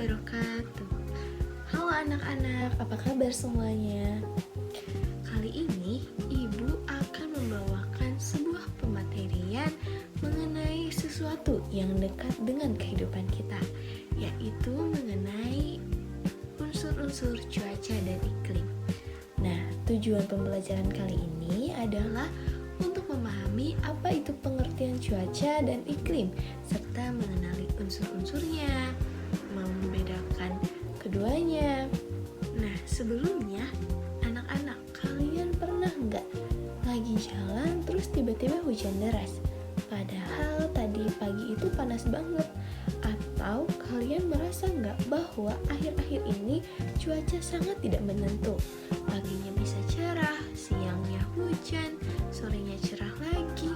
wabarakatuh. Halo anak-anak, apa kabar semuanya? Kali ini Ibu akan membawakan sebuah pematerian mengenai sesuatu yang dekat dengan kehidupan kita, yaitu mengenai unsur-unsur cuaca dan iklim. Nah, tujuan pembelajaran kali ini adalah untuk memahami apa itu pengertian cuaca dan iklim, serta mengenali unsur-unsurnya, membedakan keduanya. Nah, sebelumnya, anak-anak, kalian pernah nggak lagi jalan terus tiba-tiba hujan deras? Padahal tadi pagi itu panas banget. Atau kalian merasa nggak bahwa akhir-akhir ini cuaca sangat tidak menentu? Paginya bisa cerah, siangnya hujan, sorenya cerah lagi.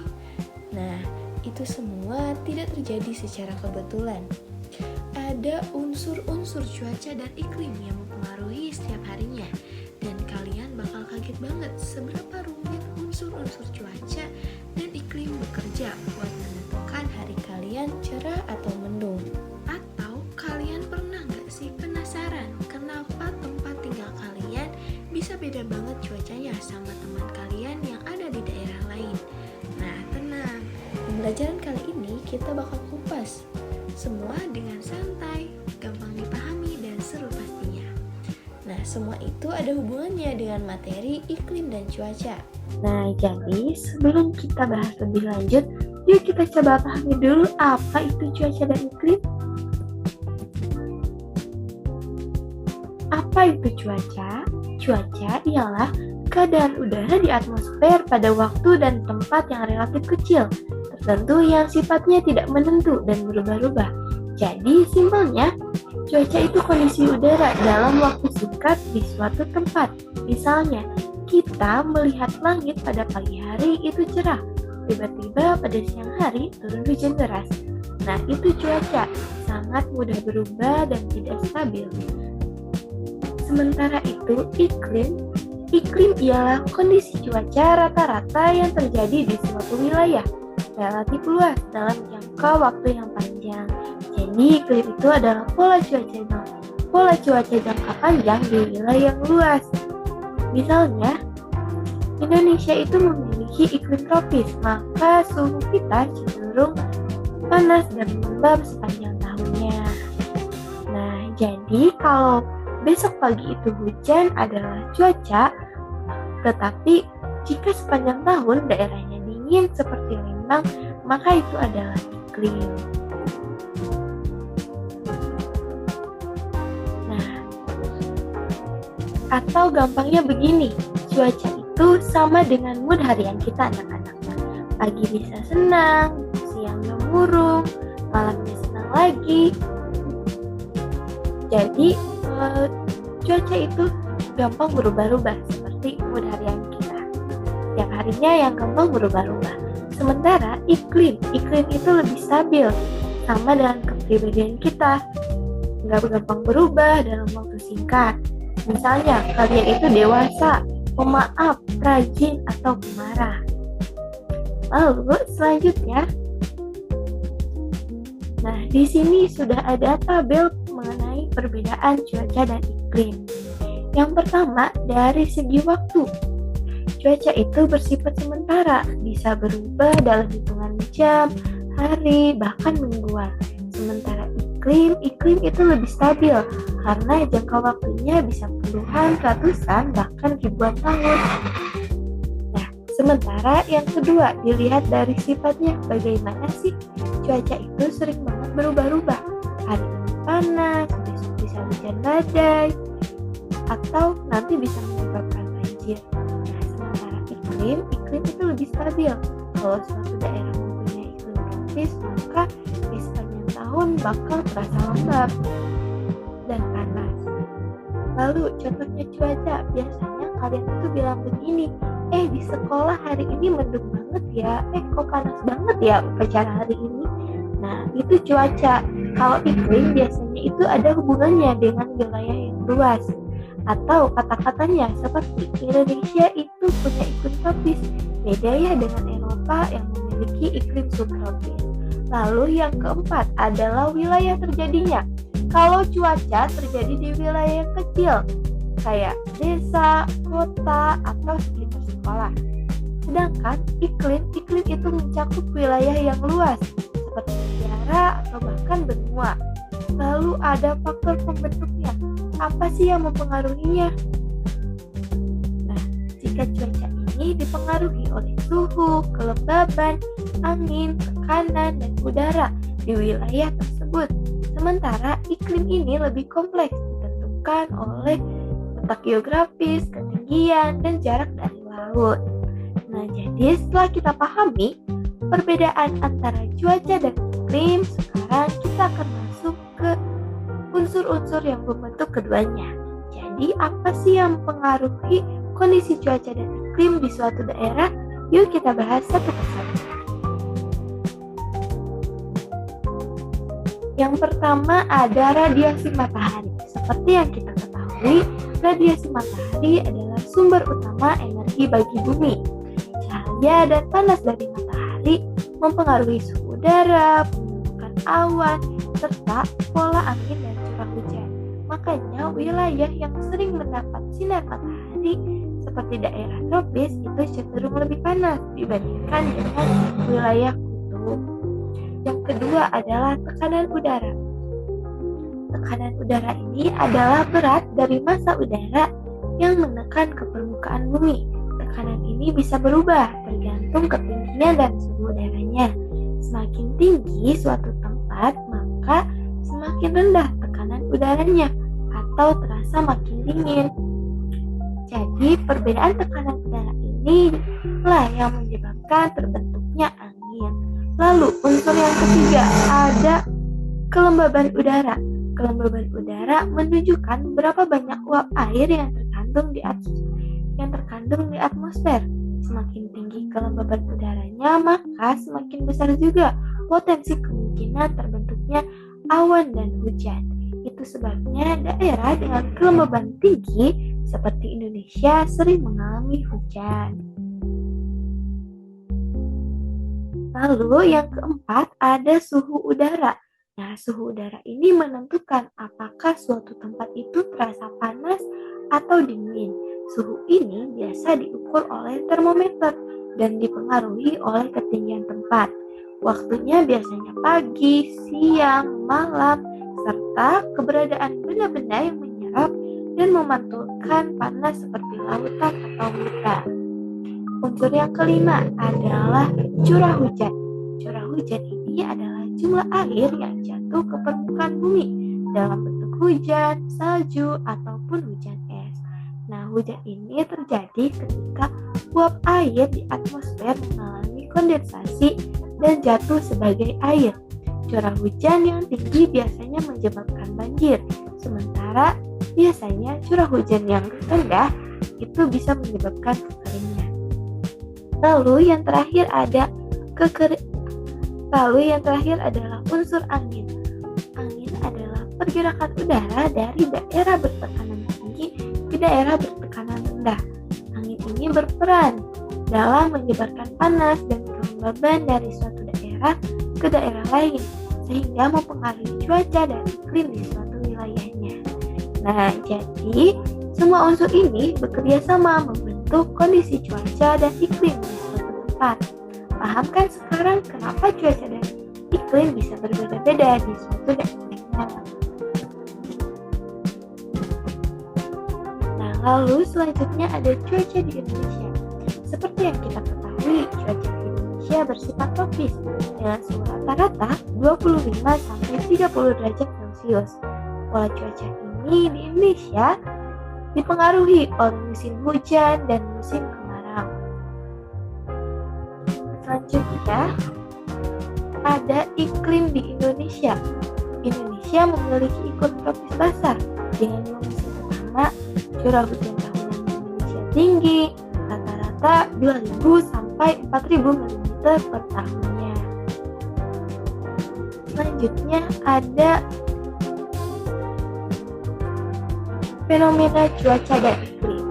Nah, itu semua tidak terjadi secara kebetulan. Ada unsur-unsur cuaca dan iklim yang mempengaruhi setiap harinya. Dan kalian bakal kaget banget seberapa rumit unsur-unsur cuaca dan iklim bekerja buat menentukan hari kalian cerah atau mendung. Atau kalian pernah gak sih penasaran kenapa tempat tinggal kalian bisa beda banget cuacanya sama teman kalian yang ada di daerah lain? Nah, tenang. Pembelajaran kali ini kita bakal kupas semua dengan santai, gampang dipahami, dan seru pastinya. Nah, semua itu ada hubungannya dengan materi iklim dan cuaca. Nah, jadi sebelum kita bahas lebih lanjut, yuk kita coba pahami dulu apa itu cuaca dan iklim. Apa itu cuaca? Cuaca ialah keadaan udara di atmosfer pada waktu dan tempat yang relatif kecil, tertentu yang sifatnya tidak menentu dan berubah-ubah. Jadi, simpelnya, cuaca itu kondisi udara dalam waktu singkat di suatu tempat. Misalnya, kita melihat langit pada pagi hari itu cerah, tiba-tiba pada siang hari turun hujan deras. Nah, itu cuaca, sangat mudah berubah dan tidak stabil. Sementara itu, iklim ialah kondisi cuaca rata-rata yang terjadi di suatu wilayah, relatif luas dalam jangka waktu yang panjang. Jadi, iklim itu adalah pola cuaca jangka panjang di wilayah yang luas. Misalnya, Indonesia itu memiliki iklim tropis, maka suhu kita cenderung panas dan lembab sepanjang tahunnya. Nah, jadi kalau besok pagi itu hujan adalah cuaca, tetapi jika sepanjang tahun daerahnya dingin seperti Lembang, maka itu adalah iklim. Nah, atau gampangnya begini, cuaca itu sama dengan mood harian kita anak-anak. Pagi bisa senang, siangnya murung, malamnya senang lagi. Jadi, cuaca itu gampang berubah-ubah seperti mood harian kita. Setiap harinya yang gampang berubah-ubah. Sementara iklim itu lebih stabil, sama dengan kepribadian kita, nggak gampang berubah dalam waktu singkat. Misalnya, kalian itu dewasa, pemaaf, rajin, atau pemarah. Lalu selanjutnya, nah di sini sudah ada tabel mengenai perbedaan cuaca dan iklim. Yang pertama, dari segi waktu. Cuaca itu bersifat sementara, bisa berubah dalam hitungan jam, hari, bahkan mingguan. Sementara iklim itu lebih stabil, karena jangka waktunya bisa puluhan, ratusan, bahkan ribuan tahun. Nah, sementara yang kedua, dilihat dari sifatnya. Bagaimana sih? Cuaca itu sering banget berubah-ubah. Hari ini panas, besok bisa hujan badai, atau nanti bisa menyebabkan banjir. Nah, sementara iklim itu lebih stabil. Kalau suatu daerah mempunyai iklim tropis, maka di sepanjang tahun bakal terasa lembab dan panas. Lalu contohnya cuaca, biasanya kalian itu bilang begini, di sekolah hari ini mendung banget ya, kok panas banget ya upacara hari ini. Nah, itu cuaca. Kalau iklim biasanya itu ada hubungannya dengan wilayah yang luas. Atau kata-katanya seperti Indonesia itu punya iklim tropis, beda ya dengan Eropa yang memiliki iklim subtropis. Lalu yang keempat adalah wilayah terjadinya. kalau cuaca terjadi di wilayah yang kecil, kayak desa, kota, atau sekitar sekolah. Sedangkan iklim itu mencakup wilayah yang luas, seperti negara atau bahkan benua. Lalu ada faktor pembentuknya. Apa sih yang mempengaruhinya? Nah, jika cuaca ini dipengaruhi oleh suhu, kelembaban, angin, tekanan, dan udara di wilayah tersebut. Sementara iklim ini lebih kompleks, ditentukan oleh letak geografis, ketinggian, dan jarak dari laut. Nah, jadi setelah kita pahami perbedaan antara cuaca dan iklim, sekarang kita akan masuk ke unsur-unsur yang membentuk keduanya. Jadi, apa sih yang mempengaruhi kondisi cuaca dan iklim di suatu daerah? Yuk kita bahas satu persatu. Yang pertama ada radiasi matahari. Seperti yang kita ketahui, radiasi matahari adalah sumber utama energi bagi bumi. Cahaya dan panas dari matahari mempengaruhi suhu udara, pembentukan awan, serta pola angin dan curah hujan. Makanya wilayah yang sering mendapat sinar matahari seperti daerah tropis itu cenderung lebih panas dibandingkan dengan wilayah kutub. Yang kedua adalah tekanan udara. Tekanan udara ini adalah berat dari massa udara yang menekan ke permukaan bumi. Tekanan ini bisa berubah tergantung ketinggian dan suhu udaranya. Semakin tinggi suatu tempat, maka semakin rendah tekanan udaranya atau terasa makin dingin. Jadi perbedaan tekanan udara ini lah yang menyebabkan terbentuknya angin. Lalu unsur yang ketiga ada kelembaban udara. Kelembaban udara menunjukkan berapa banyak uap air yang terkandung di atmosfer. Semakin tinggi kelembaban udaranya, maka semakin besar juga potensi kemungkinan terbentuknya awan dan hujan. Itu sebabnya daerah dengan kelembaban tinggi seperti Indonesia sering mengalami hujan. Lalu yang keempat ada suhu udara. Nah, suhu udara ini menentukan apakah suatu tempat itu terasa panas atau dingin. Suhu ini biasa diukur oleh termometer dan dipengaruhi oleh ketinggian tempat. Waktunya biasanya pagi, siang, malam, serta keberadaan benda-benda yang menyerap dan memantulkan panas seperti lautan atau hutan. Unsur yang kelima adalah curah hujan. Curah hujan ini adalah jumlah air yang jatuh ke permukaan bumi dalam bentuk hujan, salju, ataupun hujan es. Nah, hujan ini terjadi ketika uap air di atmosfer mengalami kondensasi dan jatuh sebagai air. Curah hujan yang tinggi biasanya menyebabkan banjir, sementara biasanya curah hujan yang rendah itu bisa menyebabkan kekeringan. Lalu yang terakhir adalah unsur angin. Angin adalah pergerakan udara dari daerah bertekanan tinggi ke daerah bertekanan rendah. Angin ini berperan dalam menyebarkan panas dan kelembaban dari suatu daerah ke daerah lain, sehingga mempengaruhi cuaca dan iklim di suatu wilayahnya. Nah, jadi semua unsur ini bekerja sama membentuk kondisi cuaca dan iklim di suatu tempat. Paham kan sekarang kenapa cuaca dan iklim bisa berbeda-beda di suatu daerah? Nah, lalu selanjutnya ada cuaca di Indonesia. Seperti yang kita ketahui, cuaca di Indonesia bersifat tropis dengan suhu rata-rata 25-30 derajat Celcius. Pola cuaca ini di Indonesia dipengaruhi oleh musim hujan dan musim kemarau. Selanjutnya ada iklim di Indonesia. Indonesia memiliki iklim tropis basah dengan dua musim utama. Curah hujan tahunan di Indonesia tinggi, rata-rata 2.000 sampai 4.000 mm per tahunnya. Selanjutnya ada fenomena cuaca dan iklim.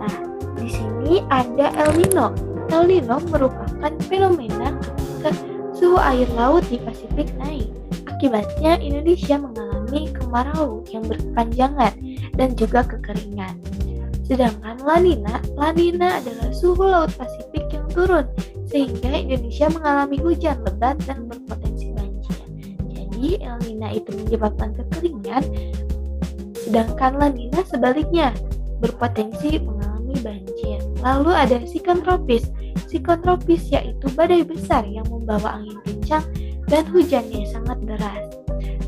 Nah, di sini ada El Nino. El Nino merupakan fenomena ketika suhu air laut di Pasifik naik. Akibatnya Indonesia mengalami mengalami kemarau yang berkepanjangan dan juga kekeringan. Sedangkan La Nina adalah suhu laut Pasifik yang turun sehingga Indonesia mengalami hujan lebat dan berpotensi banjir. Jadi El Nina itu menyebabkan kekeringan, sedangkan La Nina sebaliknya berpotensi mengalami banjir. Lalu ada siklon tropis. Siklon tropis yaitu badai besar yang membawa angin kencang dan hujannya sangat deras.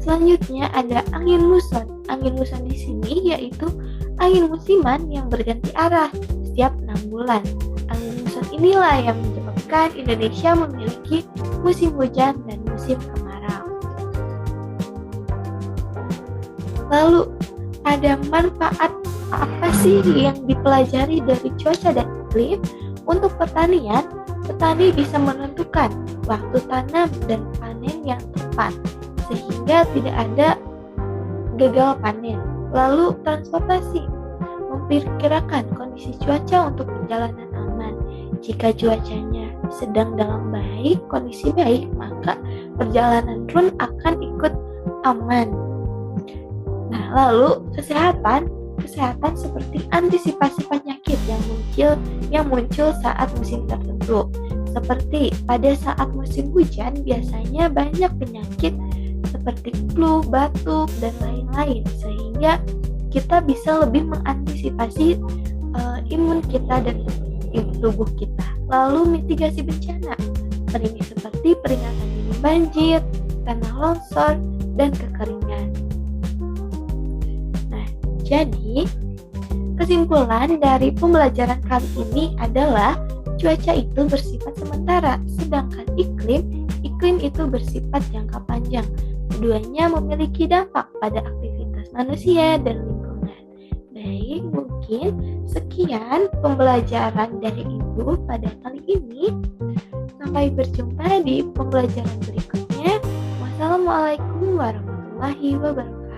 Selanjutnya ada angin muson. Angin muson di sini yaitu angin musiman yang berganti arah setiap 6 bulan. Angin muson inilah yang menyebabkan Indonesia memiliki musim hujan dan musim kemarau. Lalu ada manfaat apa sih yang dipelajari dari cuaca dan iklim? Untuk pertanian, petani bisa menentukan waktu tanam dan panen yang tepat sehingga tidak ada gagal panen. Lalu transportasi, memperkirakan kondisi cuaca untuk perjalanan aman. Jika cuacanya sedang dalam kondisi baik, maka perjalanan pun akan ikut aman. Nah, lalu kesehatan seperti antisipasi penyakit yang muncul saat musim tertentu. Seperti pada saat musim hujan biasanya banyak penyakit seperti flu, batuk, dan lain-lain, sehingga kita bisa lebih mengantisipasi imun kita dan tubuh kita. Lalu mitigasi bencana, seperti peringatan dini banjir, tanah longsor, dan kekeringan. Nah, jadi kesimpulan dari pembelajaran kali ini adalah cuaca itu bersifat sementara, sedangkan iklim itu bersifat jangka panjang. Keduanya memiliki dampak pada aktivitas manusia dan lingkungan. Baik, mungkin sekian pembelajaran dari Ibu pada kali ini. Sampai berjumpa di pembelajaran berikutnya. Wassalamualaikum warahmatullahi wabarakatuh.